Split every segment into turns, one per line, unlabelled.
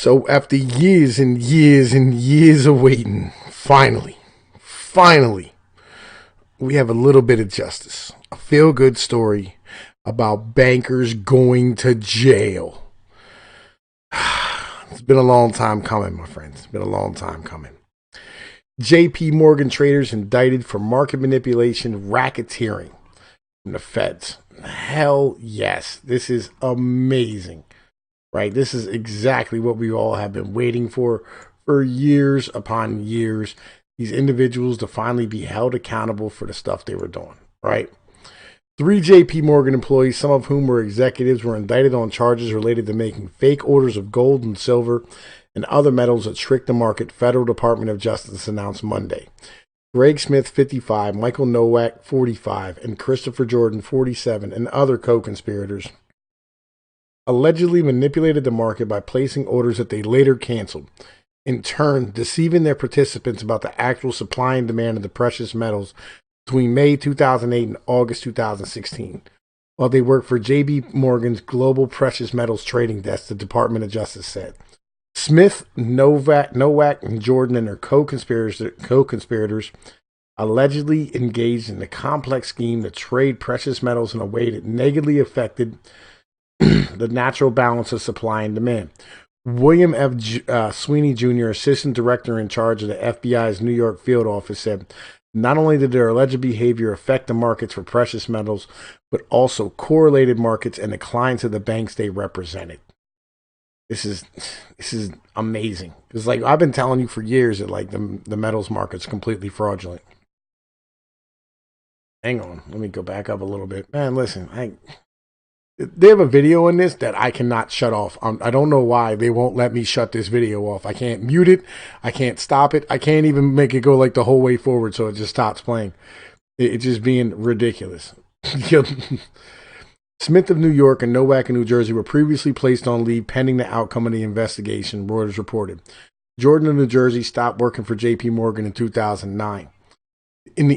So after years and years and years of waiting, finally, we have a little bit of justice. A feel-good story about bankers going to jail. It's been a long time coming, my friends. It's been a long time coming. JP Morgan traders indicted for market manipulation, racketeering from the feds. Hell yes. This is amazing. Right? This is exactly what we all have been waiting for years upon years. These individuals to finally be held accountable for the stuff they were doing. Right? 3 JP Morgan employees, some of whom were executives, were indicted on charges related to making fake orders of gold and silver and other metals that tricked the market, Federal Department of Justice announced Monday. Greg Smith, 55, Michael Nowak, 45, and Christopher Jordan, 47, and other co-conspirators allegedly manipulated the market by placing orders that they later canceled, in turn deceiving their participants about the actual supply and demand of the precious metals between May 2008 and August 2016, while they worked for JP Morgan's Global Precious Metals Trading Desk, the Department of Justice said. Smith, Nowak, and Jordan and their co-conspirators allegedly engaged in a complex scheme to trade precious metals in a way that negatively affected the natural balance of supply and demand. William F. Sweeney Jr., assistant director in charge of the FBI's New York field office, said not only did their alleged behavior affect the markets for precious metals, but also correlated markets and the clients of the banks they represented. This is amazing. It's like I've been telling you for years that like the metals market's completely fraudulent. Hang on, let me go back up a little bit. Man, listen, they have a video in this that I cannot shut off. I don't know why they won't let me shut this video off. I can't mute it. I can't stop it. I can't even make it go like the whole way forward so it just stops playing. It's just being ridiculous. Smith of New York and Nowak of New Jersey were previously placed on leave pending the outcome of the investigation, Reuters reported. Jordan of New Jersey stopped working for JP Morgan in 2009. In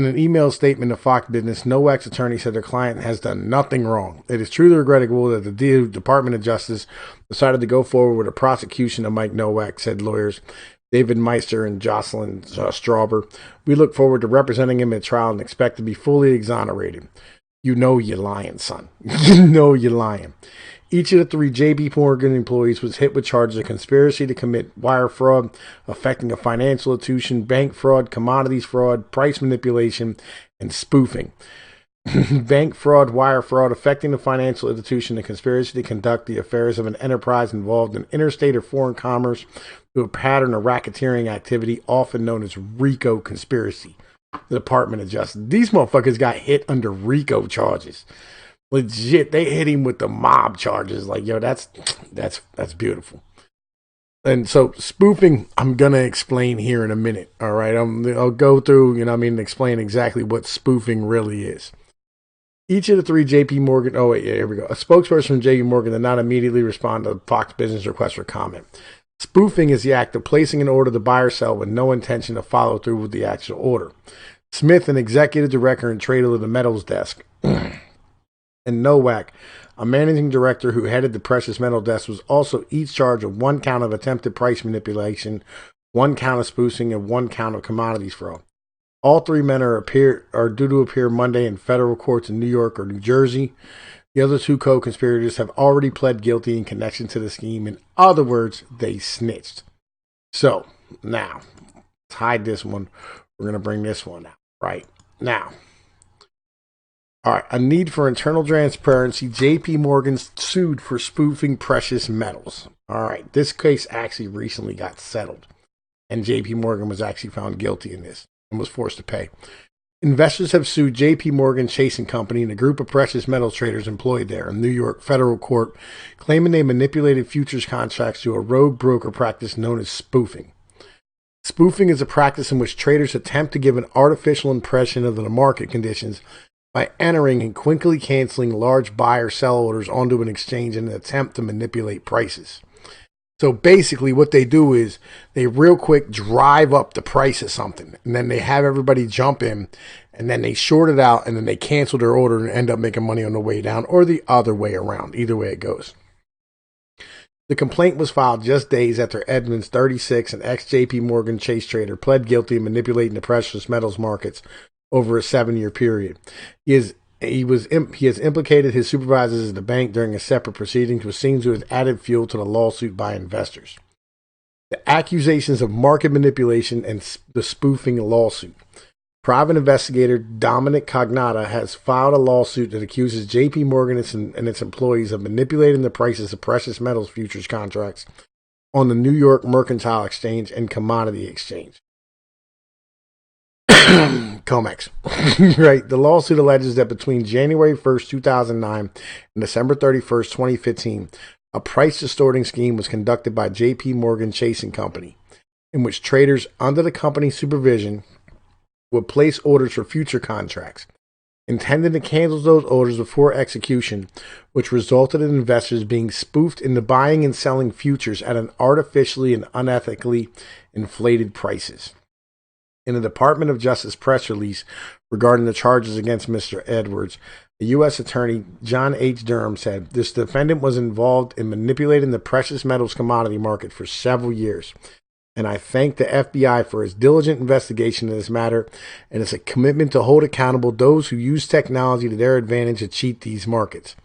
an email statement to Fox Business, Nowak's attorney said their client has done nothing wrong. It is truly regrettable that the Department of Justice decided to go forward with a prosecution of Mike Nowak, said lawyers David Meister and Jocelyn Strauber. We look forward to representing him at trial and expect to be fully exonerated. You know you're lying, son. You know you're lying. Each of the 3 JP Morgan employees was hit with charges of conspiracy to commit wire fraud, affecting a financial institution, bank fraud, commodities fraud, price manipulation, and spoofing. Bank fraud, wire fraud, affecting the financial institution, and conspiracy to conduct the affairs of an enterprise involved in interstate or foreign commerce through a pattern of racketeering activity, often known as RICO conspiracy. The Department of Justice. These motherfuckers got hit under RICO charges. Legit, they hit him with the mob charges. Like, yo, that's beautiful. And so spoofing, I'm gonna explain here in a minute. All right, I'll go through, explain exactly what spoofing really is. Each of the 3 JP Morgan. Oh wait, yeah, here we go. A spokesperson from JP Morgan did not immediately respond to Fox Business request for comment. Spoofing is the act of placing an order to buy or sell with no intention to follow through with the actual order. Smith, an executive director and trader of the metals desk, and Nowak, a managing director who headed the precious metal desk, was also each charged of 1 count of attempted price manipulation, 1 count of spoofing, and 1 count of commodities fraud. All 3 men are due to appear Monday in federal courts in New York or New Jersey. The other 2 co-conspirators have already pled guilty in connection to the scheme. In other words, they snitched. So, now, let's hide this one. We're going to bring this one out right now. All right, a need for internal transparency. JP Morgan sued for spoofing precious metals. All right, this case actually recently got settled, and JP Morgan was actually found guilty in this and was forced to pay. Investors have sued JP Morgan Chase & Company and a group of precious metals traders employed there in New York federal court, claiming they manipulated futures contracts through a rogue broker practice known as spoofing. Spoofing is a practice in which traders attempt to give an artificial impression of the market conditions by entering and quickly canceling large buy or sell orders onto an exchange in an attempt to manipulate prices. So basically what they do is they real quick drive up the price of something, and then they have everybody jump in, and then they short it out, and then they cancel their order and end up making money on the way down, or the other way around. Either way it goes. The complaint was filed just days after Edmonds, 36, an ex-JP Morgan Chase trader, pled guilty of manipulating the precious metals markets over a 7-year period. He has implicated his supervisors at the bank during a separate proceeding, which seems to have added fuel to the lawsuit by investors. The accusations of market manipulation and the spoofing lawsuit. Private investigator Dominic Cognata has filed a lawsuit that accuses JP Morgan and its employees of manipulating the prices of precious metals futures contracts on the New York Mercantile Exchange and Commodity Exchange. COMEX. Right. The lawsuit alleges that between January 1st, 2009 and December 31st, 2015, a price distorting scheme was conducted by JP Morgan Chase & Company, in which traders under the company's supervision would place orders for future contracts, intending to cancel those orders before execution, which resulted in investors being spoofed into buying and selling futures at an artificially and unethically inflated prices. In a Department of Justice press release regarding the charges against Mr. Edwards, the U.S. Attorney John H. Durham said, "This defendant was involved in manipulating the precious metals commodity market for several years, and I thank the FBI for its diligent investigation of this matter and its commitment to hold accountable those who use technology to their advantage to cheat these markets.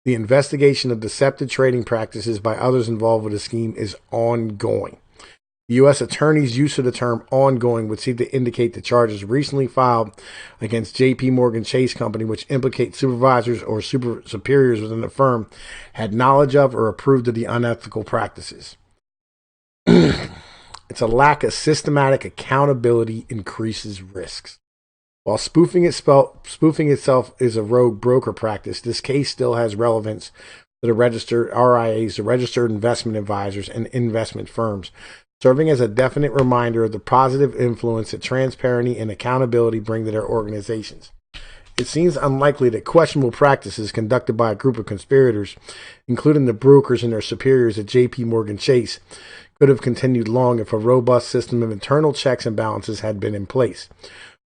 The investigation of deceptive trading practices by others involved with the scheme is ongoing." The U.S. Attorney's use of the term ongoing would seem to indicate the charges recently filed against JP Morgan Chase Company, which implicate supervisors or superiors within the firm, had knowledge of or approved of the unethical practices. It's a lack of systematic accountability increases risks. While spoofing itself is a rogue broker practice, this case still has relevance to the registered RIAs, the registered investment advisors, and investment firms, serving as a definite reminder of the positive influence that transparency and accountability bring to their organizations. It seems unlikely that questionable practices conducted by a group of conspirators, including the brokers and their superiors at JP Morgan Chase, could have continued long if a robust system of internal checks and balances had been in place.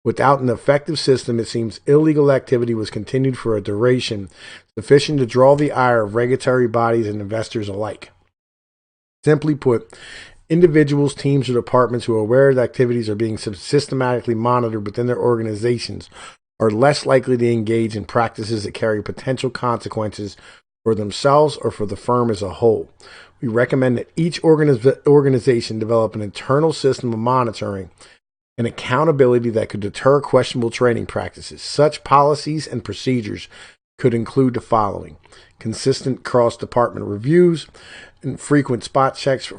Without an effective system, it seems illegal activity was continued for a duration sufficient to draw the ire of regulatory bodies and investors alike. Simply put, individuals, teams, or departments who are aware that activities are being systematically monitored within their organizations are less likely to engage in practices that carry potential consequences for themselves or for the firm as a whole. We recommend that each organization develop an internal system of monitoring and accountability that could deter questionable trading practices. Such policies and procedures could include the following: consistent cross-department reviews and frequent spot checks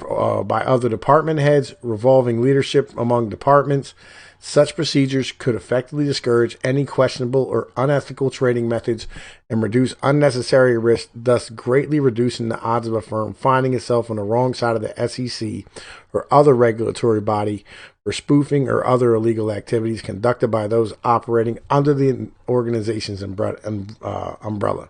by other department heads, revolving leadership among departments. Such procedures could effectively discourage any questionable or unethical trading methods and reduce unnecessary risk, thus greatly reducing the odds of a firm finding itself on the wrong side of the SEC or other regulatory body for spoofing or other illegal activities conducted by those operating under the organization's umbrella.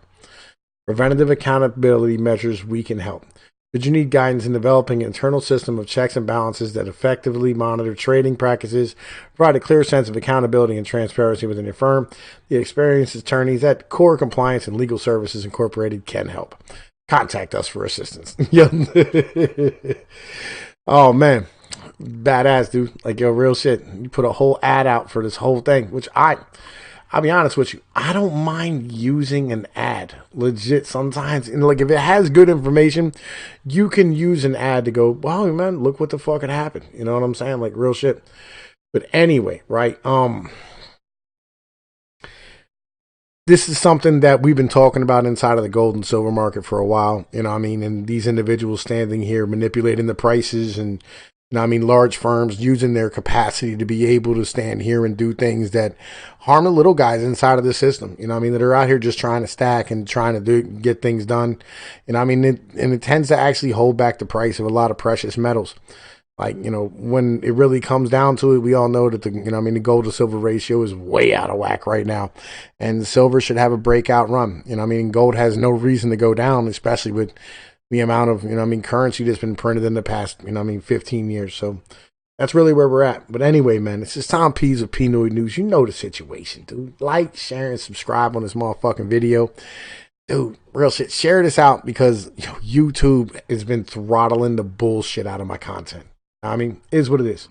Preventative accountability measures we can help. Should you need guidance in developing an internal system of checks and balances that effectively monitor trading practices, provide a clear sense of accountability and transparency within your firm, the experienced attorneys at Core Compliance and Legal Services Incorporated can help. Contact us for assistance. Oh, man. Badass, dude. Like, yo, real shit. You put a whole ad out for this whole thing, which I'll be honest with you, I don't mind using an ad. Legit, sometimes. And like, if it has good information, you can use an ad to go, wow, man, look what the fuck had happened. You know what I'm saying? Like, real shit. But anyway, right? This is something that we've been talking about inside of the gold and silver market for a while. You know what I mean? And these individuals standing here manipulating the prices and, you know what I mean, large firms using their capacity to be able to stand here and do things that harm the little guys inside of the system. You know what I mean? That are out here just trying to stack and trying to get things done. You know what I mean? It tends to actually hold back the price of a lot of precious metals. Like, you know, when it really comes down to it, we all know that the gold to silver ratio is way out of whack right now. And silver should have a breakout run. You know what I mean? Gold has no reason to go down, especially with the amount of, currency that's been printed in the past, 15 years. So that's really where we're at. But anyway, man, it's just Tom Pease of Pnoid News. You know the situation, dude. Like, share, and subscribe on this motherfucking video. dude, real shit. Share this out because YouTube has been throttling the bullshit out of my content. I mean, it is what it is.